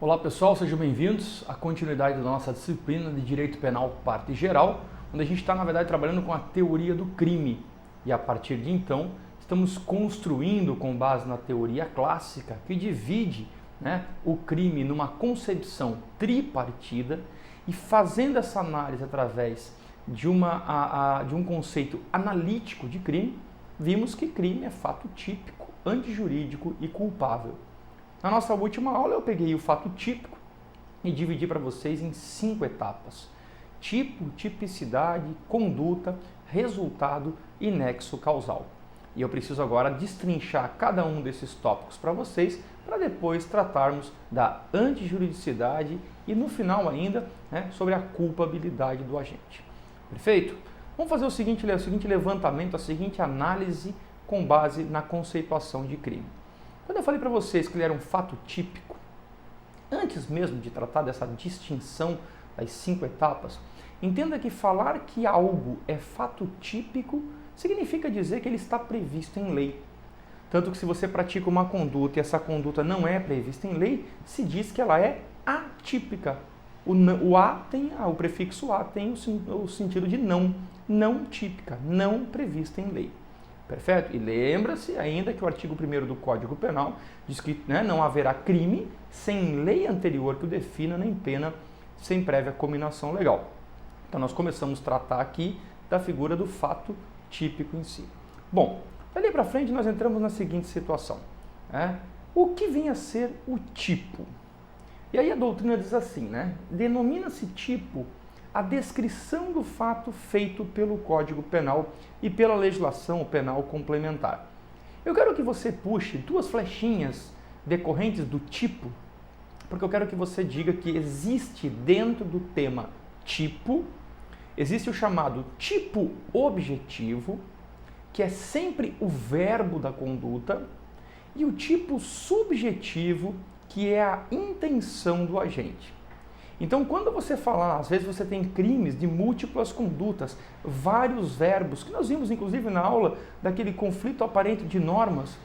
Olá pessoal, sejam bem-vindos à continuidade da nossa disciplina de Direito Penal Parte Geral, onde a gente está, na verdade, trabalhando com a teoria do crime. E a partir de então, estamos construindo com base na teoria clássica que divide o crime numa concepção tripartida e fazendo essa análise através de um conceito analítico de crime, vimos que crime é fato típico, antijurídico e culpável. Na nossa última aula eu peguei o fato típico e dividi para vocês em 5 etapas: tipo, tipicidade, conduta, resultado e nexo causal. E eu preciso agora destrinchar cada um desses tópicos para vocês, para depois tratarmos da antijuridicidade e no final ainda sobre a culpabilidade do agente. Perfeito? Vamos fazer o seguinte levantamento, a seguinte análise com base na conceituação de crime. Quando eu falei para vocês que ele era um fato típico, antes mesmo de tratar dessa distinção das 5 etapas, entenda que falar que algo é fato típico significa dizer que ele está previsto em lei. Tanto que se você pratica uma conduta e essa conduta não é prevista em lei, se diz que ela é atípica. O prefixo a tem o sentido de não típica, não prevista em lei. Perfeito? E lembra-se ainda que o artigo 1º do Código Penal diz que não haverá crime sem lei anterior que o defina, nem pena sem prévia cominação legal. Então nós começamos a tratar aqui da figura do fato típico em si. Bom, dali para frente nós entramos na seguinte situação. O que vem a ser o tipo? E aí a doutrina diz assim, denomina-se tipo a descrição do fato feito pelo Código Penal e pela legislação penal complementar. Eu quero que você puxe 2 flechinhas decorrentes do tipo, porque eu quero que você diga que existe dentro do tema tipo, existe o chamado tipo objetivo, que é sempre o verbo da conduta, e o tipo subjetivo, que é a intenção do agente. Então, quando você fala, às vezes você tem crimes de múltiplas condutas, vários verbos, que nós vimos inclusive na aula daquele conflito aparente de normas,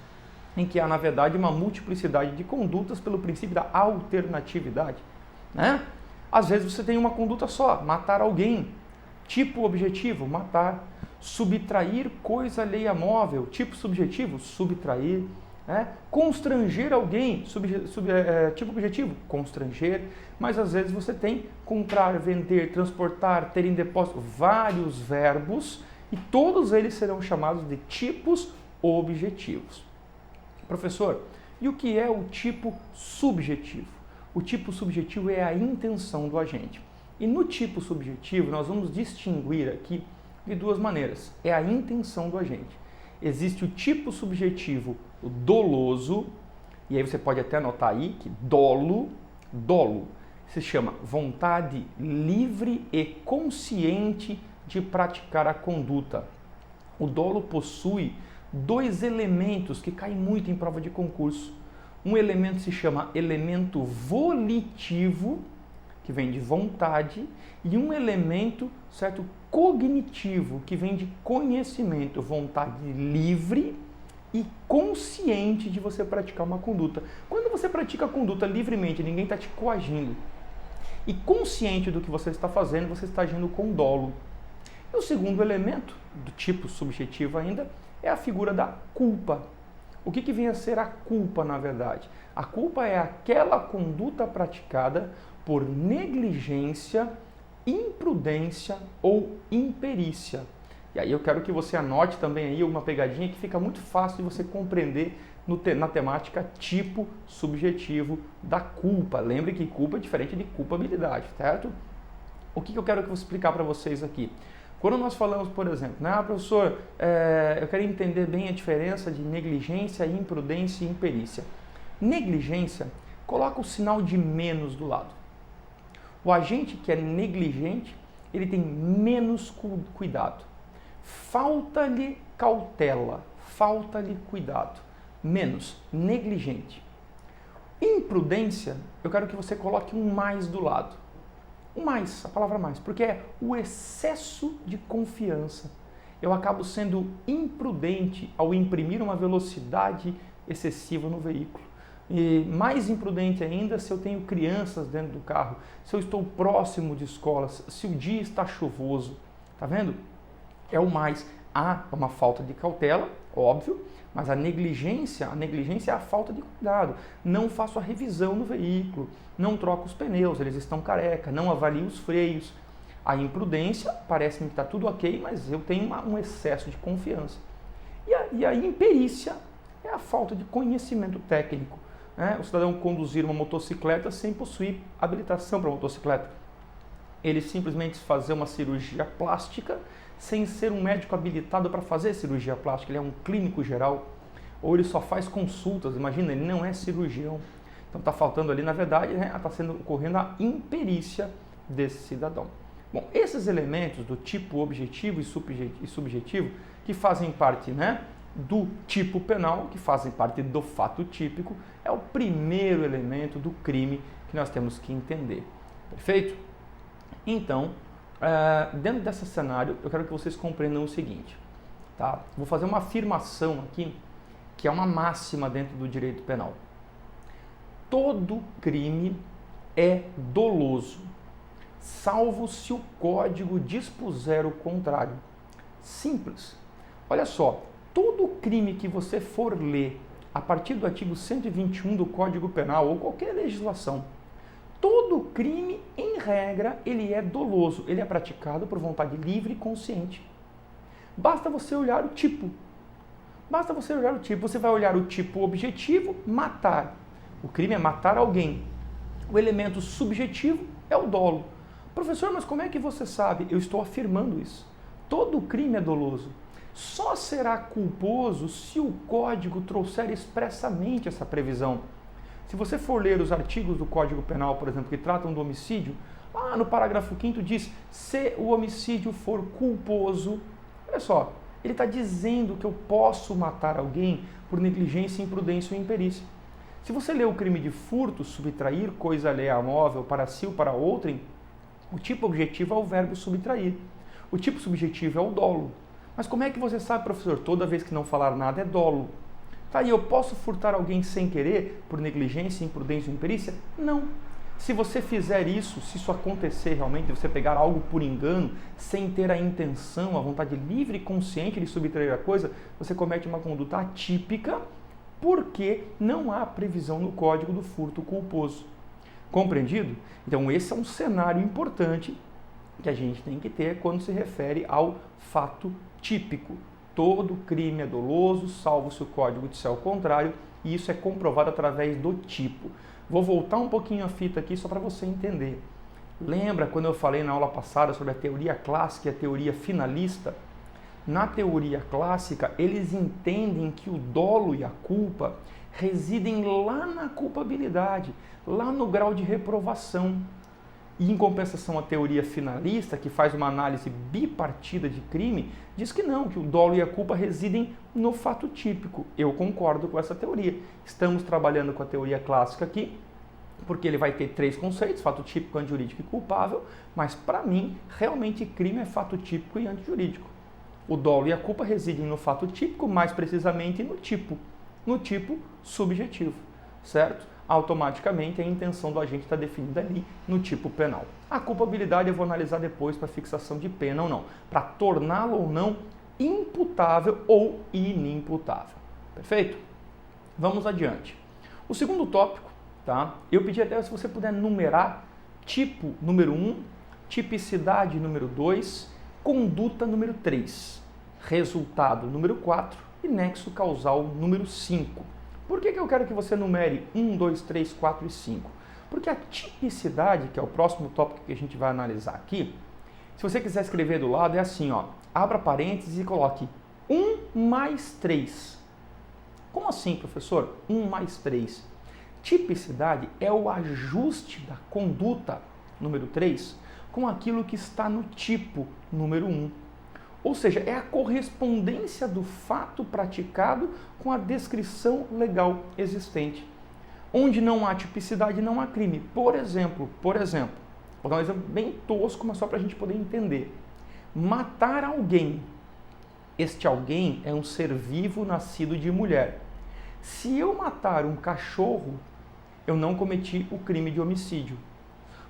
em que há, na verdade, uma multiplicidade de condutas pelo princípio da alternatividade. Às vezes você tem uma conduta só, matar alguém, tipo objetivo, matar, subtrair coisa alheia móvel, tipo subjetivo, subtrair, constranger alguém, tipo objetivo, constranger, mas às vezes você tem comprar, vender, transportar, ter em depósito, vários verbos e todos eles serão chamados de tipos objetivos. Professor, e o que é o tipo subjetivo? O tipo subjetivo é a intenção do agente. E no tipo subjetivo nós vamos distinguir aqui de 2 maneiras. É a intenção do agente. Existe o tipo subjetivo doloso, e aí você pode até anotar aí que dolo se chama vontade livre e consciente de praticar a conduta. O dolo possui 2 elementos que caem muito em prova de concurso. Um elemento se chama elemento volitivo, que vem de vontade, e um elemento, certo, cognitivo, que vem de conhecimento, vontade livre e consciente de você praticar uma conduta. Quando você pratica a conduta livremente, ninguém está te coagindo, e consciente do que você está fazendo, você está agindo com dolo. E o segundo elemento, do tipo subjetivo ainda, é a figura da culpa. O que vem a ser a culpa, na verdade? A culpa é aquela conduta praticada por negligência, imprudência ou imperícia. E aí eu quero que você anote também aí uma pegadinha que fica muito fácil de você compreender na temática tipo subjetivo da culpa. Lembre que culpa é diferente de culpabilidade, certo? O que eu quero explicar para vocês aqui? Quando nós falamos, por exemplo, professor, eu quero entender bem a diferença de negligência, imprudência e imperícia. Negligência, coloca o sinal de menos do lado. O agente que é negligente, ele tem menos cuidado. Falta-lhe cautela, falta-lhe cuidado. Menos, negligente. Imprudência, eu quero que você coloque um mais do lado. O mais, a palavra mais, porque é o excesso de confiança. Eu acabo sendo imprudente ao imprimir uma velocidade excessiva no veículo. E mais imprudente ainda se eu tenho crianças dentro do carro, se eu estou próximo de escolas, se o dia está chuvoso. Tá vendo? É o mais. Há uma falta de cautela, óbvio, mas a negligência é a falta de cuidado. Não faço a revisão no veículo, não troco os pneus, eles estão careca, não avalio os freios. A imprudência, parece-me que está tudo ok, mas eu tenho um excesso de confiança. E a imperícia é a falta de conhecimento técnico. Né? O cidadão conduzir uma motocicleta sem possuir habilitação para motocicleta. Ele simplesmente fazer uma cirurgia plástica sem ser um médico habilitado para fazer cirurgia plástica. Ele é um clínico geral, ou ele só faz consultas, imagina, ele não é cirurgião. Então está faltando ali, na verdade, né, está ocorrendo a imperícia desse cidadão. Bom, esses elementos do tipo objetivo e subjetivo, que fazem parte, né, do tipo penal, que fazem parte do fato típico, é o primeiro elemento do crime que nós temos que entender. Perfeito? Então, dentro desse cenário, eu quero que vocês compreendam o seguinte. Tá? Vou fazer uma afirmação aqui, que é uma máxima dentro do direito penal. Todo crime é doloso, salvo se o código dispuser o contrário. Simples. Olha só, todo crime que você for ler a partir do artigo 121 do Código Penal ou qualquer legislação, todo crime, em regra, ele é doloso, ele é praticado por vontade livre e consciente. Basta você olhar o tipo. Basta você olhar o tipo. Você vai olhar o tipo objetivo, matar. O crime é matar alguém. O elemento subjetivo é o dolo. Professor, mas como é que você sabe? Eu estou afirmando isso. Todo crime é doloso. Só será culposo se o código trouxer expressamente essa previsão. Se você for ler os artigos do Código Penal, por exemplo, que tratam do homicídio, lá no parágrafo 5º diz, se o homicídio for culposo, olha só, ele está dizendo que eu posso matar alguém por negligência, imprudência ou imperícia. Se você ler o crime de furto, subtrair coisa alheia móvel para si ou para outrem, o tipo objetivo é o verbo subtrair. O tipo subjetivo é o dolo. Mas como é que você sabe, professor? Toda vez que não falar nada é dolo. Tá, e eu posso furtar alguém sem querer, por negligência, imprudência ou imperícia? Não. Se você fizer isso, se isso acontecer realmente, você pegar algo por engano, sem ter a intenção, a vontade livre e consciente de subtrair a coisa, você comete uma conduta atípica, porque não há previsão no código do furto culposo. Compreendido? Então esse é um cenário importante que a gente tem que ter quando se refere ao fato típico. Todo crime é doloso, salvo se o código disser o contrário, e isso é comprovado através do tipo. Vou voltar um pouquinho a fita aqui só para você entender. Lembra quando eu falei na aula passada sobre a teoria clássica e a teoria finalista? Na teoria clássica, eles entendem que o dolo e a culpa residem lá na culpabilidade, lá no grau de reprovação. E em compensação, a teoria finalista, que faz uma análise bipartida de crime, diz que não, que o dolo e a culpa residem no fato típico. Eu concordo com essa teoria. Estamos trabalhando com a teoria clássica aqui, porque ele vai ter 3 conceitos, fato típico, antijurídico e culpável, mas para mim, realmente crime é fato típico e antijurídico. O dolo e a culpa residem no fato típico, mais precisamente no tipo subjetivo, certo? Automaticamente a intenção do agente está definida ali no tipo penal. A culpabilidade eu vou analisar depois para fixação de pena ou não, para torná-lo ou não imputável ou inimputável. Perfeito? Vamos adiante. O segundo tópico, tá? Eu pedi até se você puder numerar tipo número 1, tipicidade número 2, conduta número 3, resultado número 4 e nexo causal número 5. Por que eu quero que você numere 1, 2, 3, 4 e 5? Porque a tipicidade, que é o próximo tópico que a gente vai analisar aqui, se você quiser escrever do lado, é assim, ó, abra parênteses e coloque 1 mais 3. Como assim, professor? 1 mais 3. Tipicidade é o ajuste da conduta, número 3, com aquilo que está no tipo, número 1. Ou seja, é a correspondência do fato praticado com a descrição legal existente. Onde não há tipicidade, não há crime. Por exemplo, vou dar um exemplo bem tosco, mas só para a gente poder entender. Matar alguém. Este alguém é um ser vivo nascido de mulher. Se eu matar um cachorro, eu não cometi o crime de homicídio.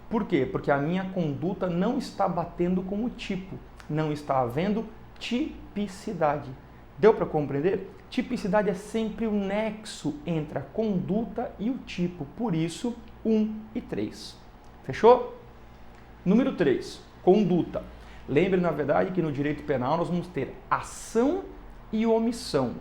Por quê? Porque a minha conduta não está batendo com o tipo, não está havendo tipicidade. Deu para compreender? Tipicidade é sempre o nexo entre a conduta e o tipo, por isso 1 e 3. Fechou? Número 3, conduta. Lembre, na verdade, que no direito penal nós vamos ter ação e omissão.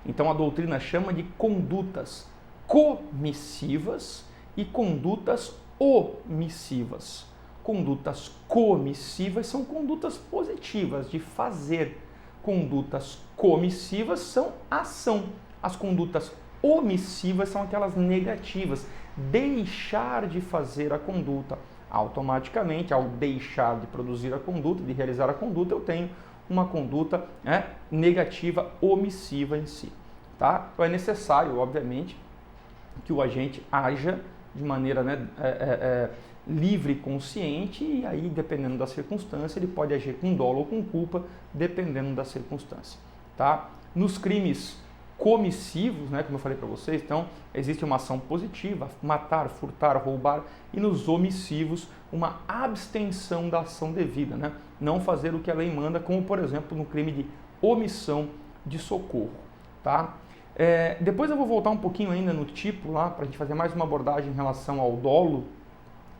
Então a doutrina chama de condutas comissivas e condutas omissivas. Condutas comissivas são condutas positivas, de fazer. Condutas comissivas são ação. As condutas omissivas são aquelas negativas, deixar de fazer a conduta. Automaticamente, ao deixar de produzir a conduta, de realizar a conduta, eu tenho uma conduta negativa, omissiva em si. Tá? Então é necessário, obviamente, que o agente haja de maneira livre e consciente, e aí, dependendo da circunstância, ele pode agir com dolo ou com culpa, dependendo da circunstância. Tá? Nos crimes comissivos, como eu falei para vocês, então, existe uma ação positiva, matar, furtar, roubar, e nos omissivos, uma abstenção da ação devida, não fazer o que a lei manda, como, por exemplo, no crime de omissão de socorro. Tá? Depois eu vou voltar um pouquinho ainda no tipo lá, para a gente fazer mais uma abordagem em relação ao dolo,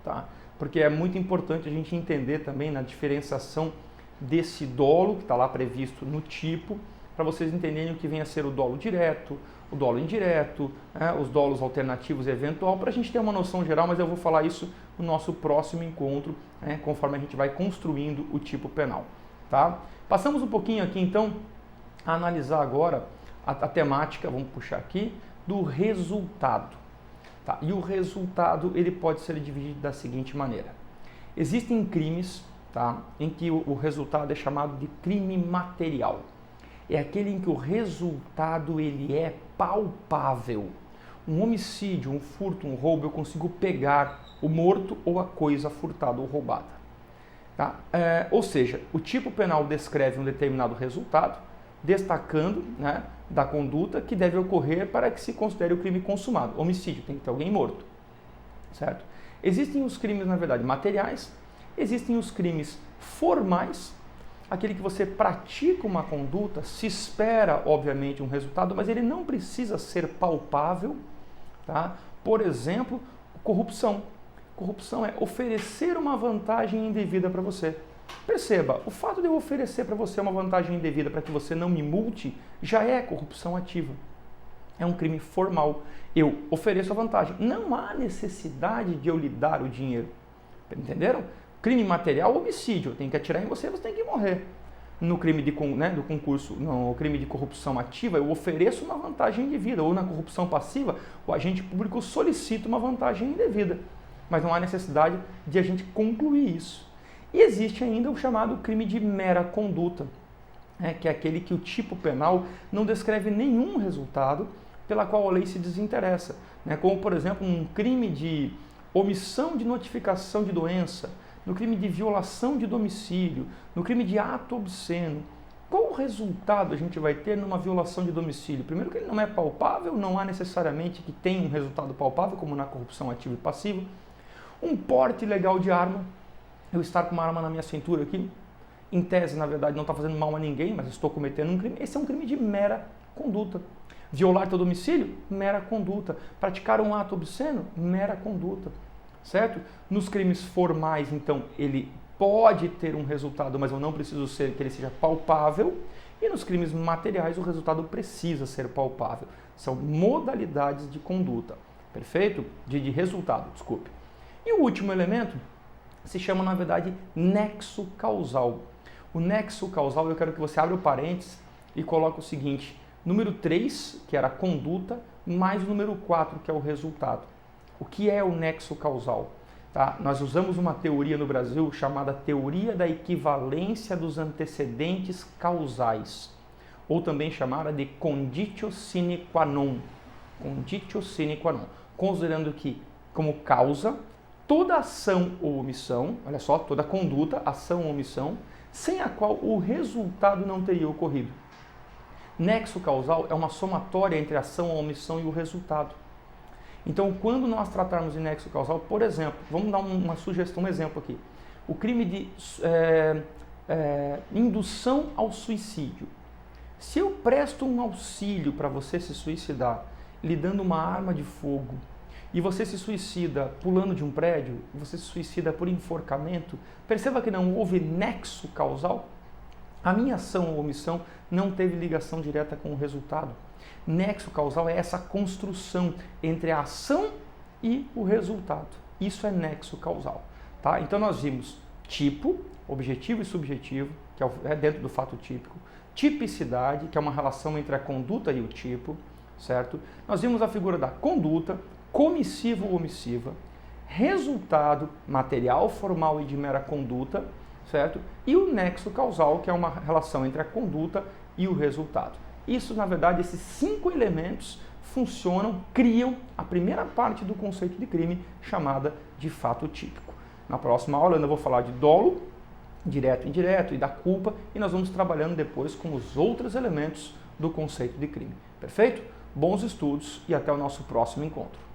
tá? Porque é muito importante a gente entender também na diferenciação desse dolo, que está lá previsto no tipo, para vocês entenderem o que vem a ser o dolo direto, o dolo indireto, os dolos alternativos eventual, para a gente ter uma noção geral, mas eu vou falar isso no nosso próximo encontro, conforme a gente vai construindo o tipo penal. Tá? Passamos um pouquinho aqui então a analisar agora a temática, vamos puxar aqui, do resultado. Tá? E o resultado ele pode ser dividido da seguinte maneira. Existem crimes, tá, em que o resultado é chamado de crime material. É aquele em que o resultado ele é palpável. Um homicídio, um furto, um roubo, eu consigo pegar o morto ou a coisa furtada ou roubada. Tá? Ou seja, o tipo penal descreve um determinado resultado, destacando da conduta que deve ocorrer para que se considere o crime consumado. Homicídio, tem que ter alguém morto. Certo? Existem os crimes, na verdade, materiais, existem os crimes formais, aquele que você pratica uma conduta, se espera, obviamente, um resultado, mas ele não precisa ser palpável. Tá? Por exemplo, corrupção. Corrupção é oferecer uma vantagem indevida para você. Perceba, o fato de eu oferecer para você uma vantagem indevida para que você não me multe, já é corrupção ativa. É um crime formal. Eu ofereço a vantagem. Não há necessidade de eu lhe dar o dinheiro. Entenderam? Crime material, homicídio. Eu tenho que atirar em você, você tem que morrer. No crime do concurso, no crime de corrupção ativa, eu ofereço uma vantagem indevida. Ou na corrupção passiva, o agente público solicita uma vantagem indevida. Mas não há necessidade de a gente concluir isso. E existe ainda o chamado crime de mera conduta, que é aquele que o tipo penal não descreve nenhum resultado pela qual a lei se desinteressa, como, por exemplo, um crime de omissão de notificação de doença, no crime de violação de domicílio, no crime de ato obsceno. Qual o resultado a gente vai ter numa violação de domicílio? Primeiro que ele não é palpável, não há necessariamente que tenha um resultado palpável, como na corrupção ativa e passiva. Um porte ilegal de arma, eu estar com uma arma na minha cintura aqui, em tese, na verdade, não está fazendo mal a ninguém, mas estou cometendo um crime. Esse é um crime de mera conduta. Violar teu domicílio? Mera conduta. Praticar um ato obsceno? Mera conduta. Certo? Nos crimes formais, então, ele pode ter um resultado, mas eu não preciso que ele seja palpável. E nos crimes materiais, o resultado precisa ser palpável. São modalidades de conduta. Perfeito? De resultado, desculpe. E o último elemento se chama, na verdade, nexo causal. O nexo causal, eu quero que você abra o parênteses e coloque o seguinte: número 3, que era a conduta, mais o número 4, que é o resultado. O que é o nexo causal? Tá? Nós usamos uma teoria no Brasil chamada teoria da equivalência dos antecedentes causais, ou também chamada de conditio sine qua non. Conditio sine qua non. Considerando que, como causa, toda ação ou omissão, olha só, toda conduta, ação ou omissão, sem a qual o resultado não teria ocorrido. Nexo causal é uma somatória entre a ação, a omissão e o resultado. Então, quando nós tratarmos de nexo causal, por exemplo, vamos dar uma sugestão, um exemplo aqui. O crime de indução ao suicídio. Se eu presto um auxílio para você se suicidar, lhe dando uma arma de fogo, e você se suicida pulando de um prédio, você se suicida por enforcamento, perceba que não houve nexo causal. A minha ação ou omissão não teve ligação direta com o resultado. Nexo causal é essa construção entre a ação e o resultado. Isso é nexo causal. Tá? Então nós vimos tipo, objetivo e subjetivo, que é dentro do fato típico, tipicidade, que é uma relação entre a conduta e o tipo, certo? Nós vimos a figura da conduta, comissiva ou omissiva, resultado, material, formal e de mera conduta, certo? E o nexo causal, que é uma relação entre a conduta e o resultado. Isso, na verdade, esses 5 elementos funcionam, criam a primeira parte do conceito de crime, chamada de fato típico. Na próxima aula eu ainda vou falar de dolo, direto e indireto, e da culpa, e nós vamos trabalhando depois com os outros elementos do conceito de crime. Perfeito? Bons estudos e até o nosso próximo encontro.